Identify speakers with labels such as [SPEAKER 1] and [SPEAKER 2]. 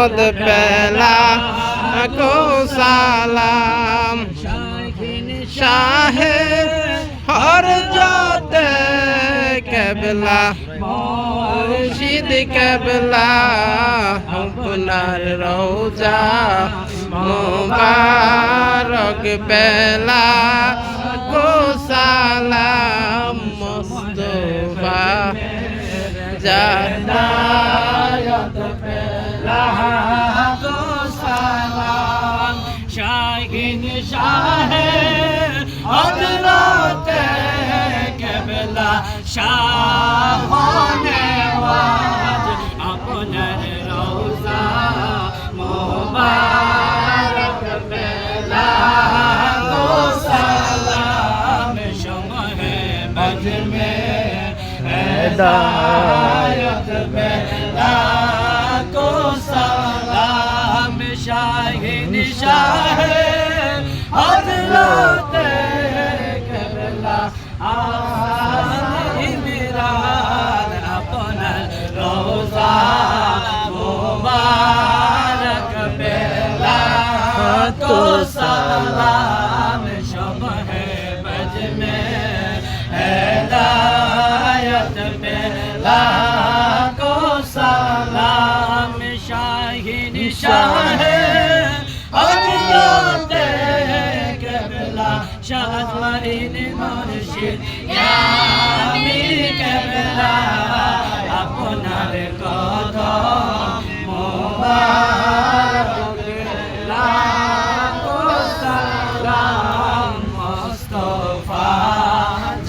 [SPEAKER 1] রহমত পেলা কো সালাম শাহে হরজত কেবলা মুর্শিদ কেবলা আপনার রওজা মুবারক পেলা কো সালাম মুস্তাফা জান্নাত পেলা কো সালাম শাহিন শাহে হযরত কেবলা শাহনে ওয়াজ আপনার রওজা মুবারক পেলা কো সালাম শমহে বজ মে হেদায়ত পেলা কো সালাম শাহিন শাহে হযরত কেবলা ইমরান আপনার রওজা মুবারক পেলা কো সালাম শমহে বজ মে হেদায়ত পেলা